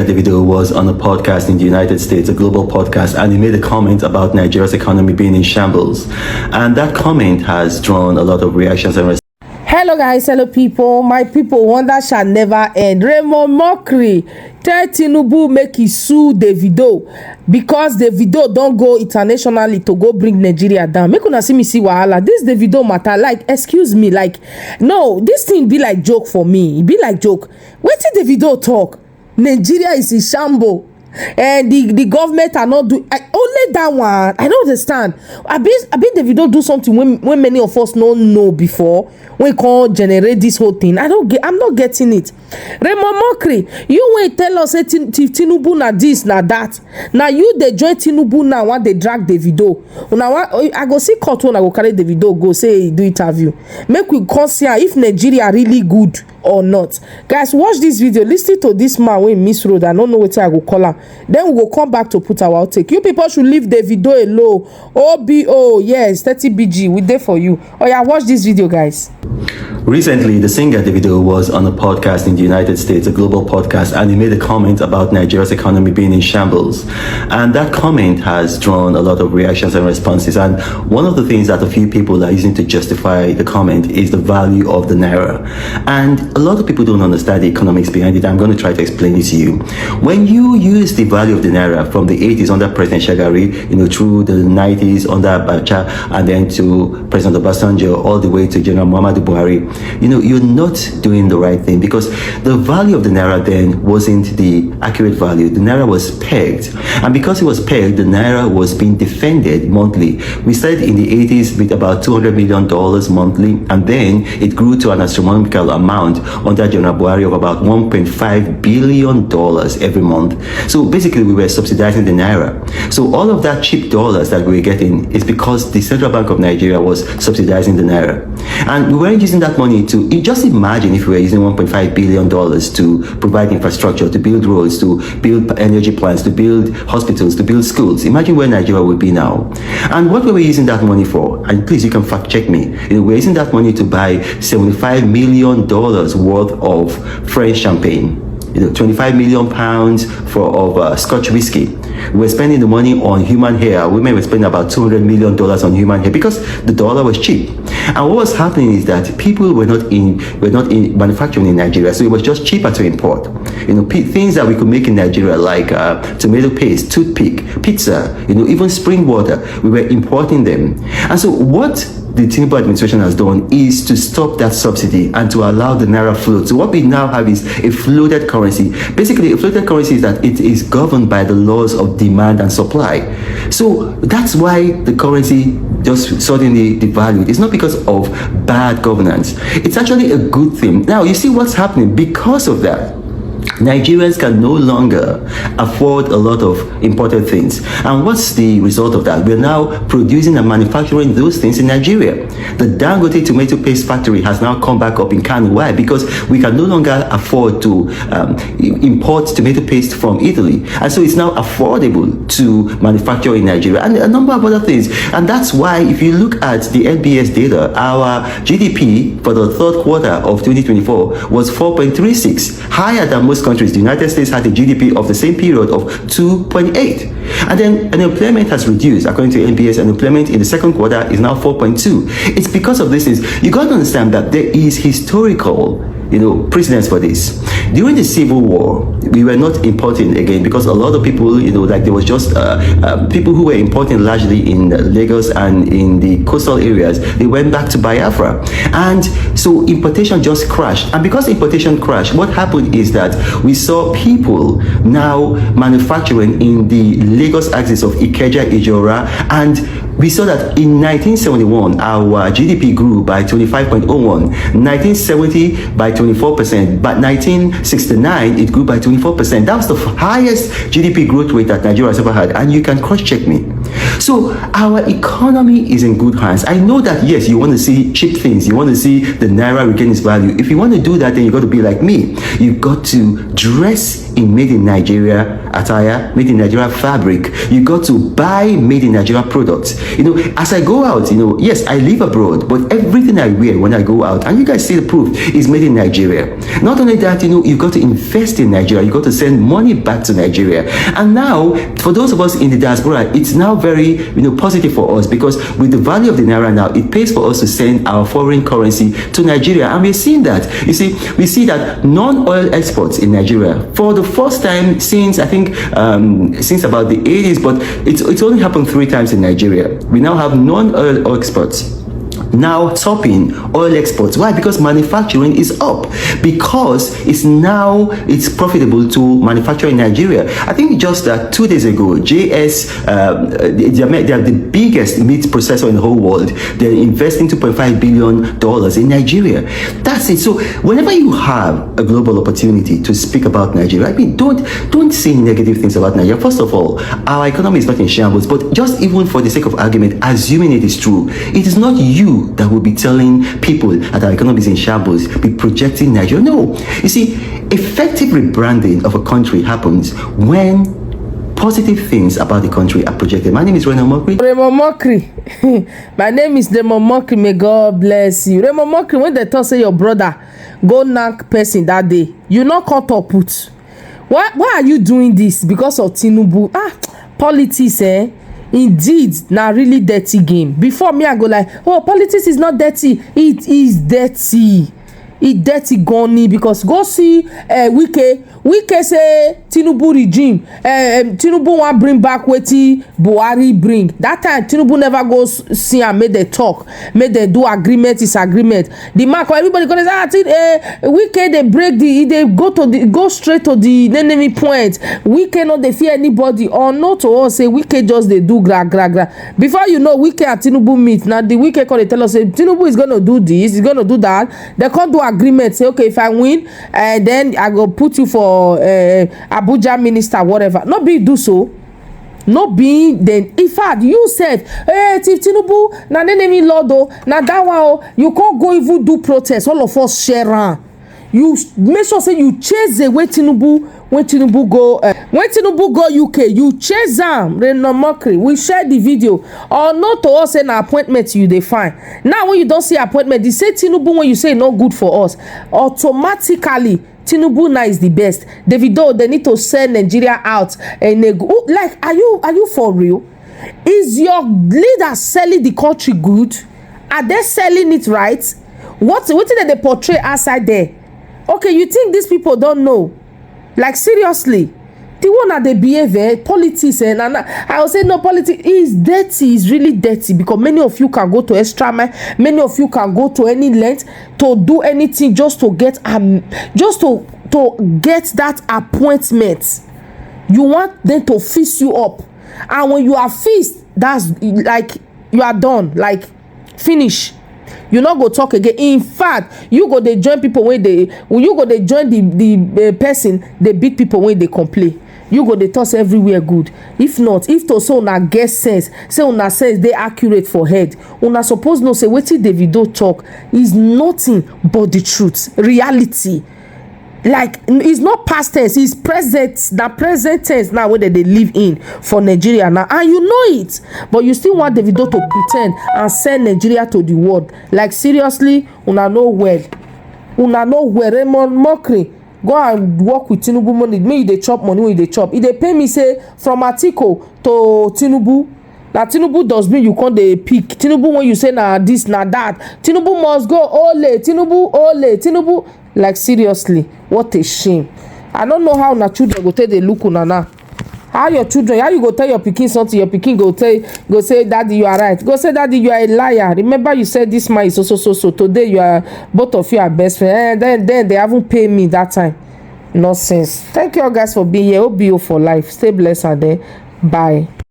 Davido was on a podcast in the United States, a global podcast, and he made a comment about Nigeria's economy being in shambles. And that comment has drawn a lot of reactions and responses. Hello guys, hello people, my people, wonder shall never end. Reno Omokri tell Tinubu make he sue Davido because Davido don't go internationally to go bring Nigeria down. Make una see me see wahala. This Davido matter, like, excuse me, like, no, this thing be like joke for me. It be like joke. Wetin Davido talk? Nigeria is in shambles. And the government are not doing only that one. I don't understand. I bet Davido do something when many of us don't know before. We can't generate this whole thing. I'm not getting it. Reno Omokri, you wait tell us say Tinubu na this na that. Now you they join Tinubu now when they drag Davido. Now I go see court when I go carry Davido go say do interview. Make we consider if Nigeria really good or not. Guys, watch this video. Listen to this man wey miss road. I don't know what I go call him. Then we go come back to put our outtake. You people should leave Davido alone. OBO, yes, 30 BG. We there for you. Oh yeah, watch this video, guys. Recently, the singer Davido was on a podcast in the United States, a global podcast, and he made a comment about Nigeria's economy being in shambles. And that comment has drawn a lot of reactions and responses. And one of the things that a few people are using to justify the comment is the value of the naira. And a lot of people don't understand the economics behind it. I'm going to try to explain it to you. When you use the value of the naira from the 80s under President Shagari, through the 90s under Abacha, and then to President Obasanjo, all the way to General Muhammadu Buhari, you're not doing the right thing, because the value of the naira then wasn't the accurate value. The naira was pegged, and because it was pegged, the naira was being defended monthly. We started in the 80s with about $200 million monthly, and then it grew to an astronomical amount under General Buhari of about $1.5 billion every month. So basically we were subsidizing the naira. So all of that cheap dollars that we were getting is because the Central Bank of Nigeria was subsidizing the naira. And we weren't using that money to, just imagine if we were using $1.5 billion to provide infrastructure, to build roads, to build energy plants, to build hospitals, to build schools. Imagine where Nigeria would be now. And what were we using that money for? And please, you can fact check me. We're using that money to buy $75 million worth of French champagne. 25 million pounds of Scotch whiskey. We're spending the money on human hair. Women were spending about $200 million on human hair because the dollar was cheap. And what was happening is that people were not in manufacturing in Nigeria, so it was just cheaper to import. Things that we could make in Nigeria, like tomato paste, toothpick, pizza, even spring water, we were importing them. And so what the Tinubu administration has done is to stop that subsidy and to allow the naira float. So what we now have is a floated currency. Basically, a floated currency is that it is governed by the laws of demand and supply. So that's why the currency just suddenly devalued. It's not because of bad governance. It's actually a good thing. Now, you see what's happening because of that. Nigerians can no longer afford a lot of imported things. And what's the result of that? We're now producing and manufacturing those things in Nigeria. The Dangote tomato paste factory has now come back up in Kano. Why? Because we can no longer afford to import tomato paste from Italy. And so it's now affordable to manufacture in Nigeria, and a number of other things. And that's why if you look at the NBS data, our GDP for the third quarter of 2024 was 4.36, higher than most countries. The United States had a GDP of the same period of 2.8. And then unemployment has reduced. According to NBS, unemployment in the second quarter is now 4.2. It's because of this. You got to understand that there is historical precedence for this. During the Civil War, we were not importing again because a lot of people, there was just people who were importing largely in Lagos and in the coastal areas. They went back to Biafra. And so importation just crashed. And because importation crashed, what happened is that we saw people now manufacturing in the Lagos axis of Ikeja, Ijora, and we saw that in 1971, our GDP grew by 25.01, 1970 by 24%, but 1969, it grew by 24%. That was the highest GDP growth rate that Nigeria has ever had, and you can cross-check me. So our economy is in good hands. I know that, yes, you want to see cheap things. You want to see the naira regain its value. If you want to do that, then you got to be like me. You've got to dress in made in Nigeria attire, made in Nigeria fabric. You got to buy made in Nigeria products. As I go out, yes, I live abroad, but everything I wear when I go out, and you guys see the proof, is made in Nigeria. Not only that, you've got to invest in Nigeria. You've got to send money back to Nigeria. And now, for those of us in the diaspora, it's now very, positive for us, because with the value of the Naira now, it pays for us to send our foreign currency to Nigeria. And we're seeing that. You see, we see that non-oil exports in Nigeria, for the first time since, I think, since about the 80s, but it's only happened 3 times in Nigeria. We now have non-oil exports now topping oil exports. Why? Because manufacturing is up, because it's profitable to manufacture in Nigeria. I think just 2 days ago, JS, they are the biggest meat processor in the whole world. They're investing $2.5 billion in Nigeria. That's it. So whenever you have a global opportunity to speak about Nigeria, I mean, don't say negative things about Nigeria. First of all, our economy is not in shambles, but just even for the sake of argument, assuming it is true, it is not you that will be telling people that our economy is in shambles, be projecting Nigeria. No. You see, effective rebranding of a country happens when positive things about the country are projected. My name is Reno Omokri. Omokri. My name is Omokri. May God bless you. Omokri, when they talk say your brother go knock person that day, you not cut or put. Why are you doing this? Because of Tinubu? Politics, indeed, na really dirty game. Before me, I go like, oh, politics is not dirty. It is dirty. It dirty goni, because go see Wike say Tinubu regime, Tinubu want bring back wetin Buhari bring. That time Tinubu never go see and make they talk, make they do agreement is agreement. The mark, everybody gonna say Wike they go straight to the enemy point. Wike no dey fear anybody, or not to us say Wike just they do gra. Before you know, Wike and Tinubu meet. Now the Wike call they tell us say Tinubu is gonna do this, he's gonna do that. They can't do agreement. Say okay, if I win, then I go put you for Abuja minister, whatever. Not be do so. Not being then. In fact, you said, hey, Tinubu, na enemy lord, na that one, you can't go even do protest. All of us share. You make sure say you chase away Tinubu when Tinubu go UK. You chase them. Reno Omokri. We share the video. Or not to us an appointment you define. Now when you don't see appointment, they say Tinubu when you say no good for us. Automatically Tinubu now is the best. Davido, they need to send Nigeria out. And like, are you for real? Is your leader selling the country good? Are they selling it right? What did they portray outside there? Okay, you think these people don't know? Like, seriously, the one that they behave, politics, and I will say no, politics is dirty, is really dirty, because many of you can go to extra mile, many of you can go to any length to do anything just to get to get that appointment. You want them to feast you up, and when you are feast, that's like you are done, like finish. You not go talk again. In fact, you go they join people when you go they join the person they beat people when they complain. You go they toss everywhere good. If not, if to so una get sense, say una sense they accurate for head. Una suppose no say wetin Davido talk is nothing but the truth, reality. Like, it's not past tense, it's present. That present tense now where they live in for Nigeria now, and you know it, but you still want Davido to pretend and send Nigeria to the world. Like, seriously, una know well. Raymond Omokri, go and work with Tinubu money. Me they chop money when they chop. If they pay me say from Atiko to Tinubu. Now Tinubu does mean you can't dey pick. Tinubu when you say na this na that. Tinubu must go ole. Tinubu. Like, seriously, what a shame. I don't know how na children go tell they look una now. How your children, how you go tell your pikin something, your pikin go say daddy you are right. Go say daddy you are a liar. Remember you said this man is so. Today you are both of you are best friends. Then they haven't paid me that time. Nonsense. Thank you all guys for being here. OBO for life. Stay blessed and then bye.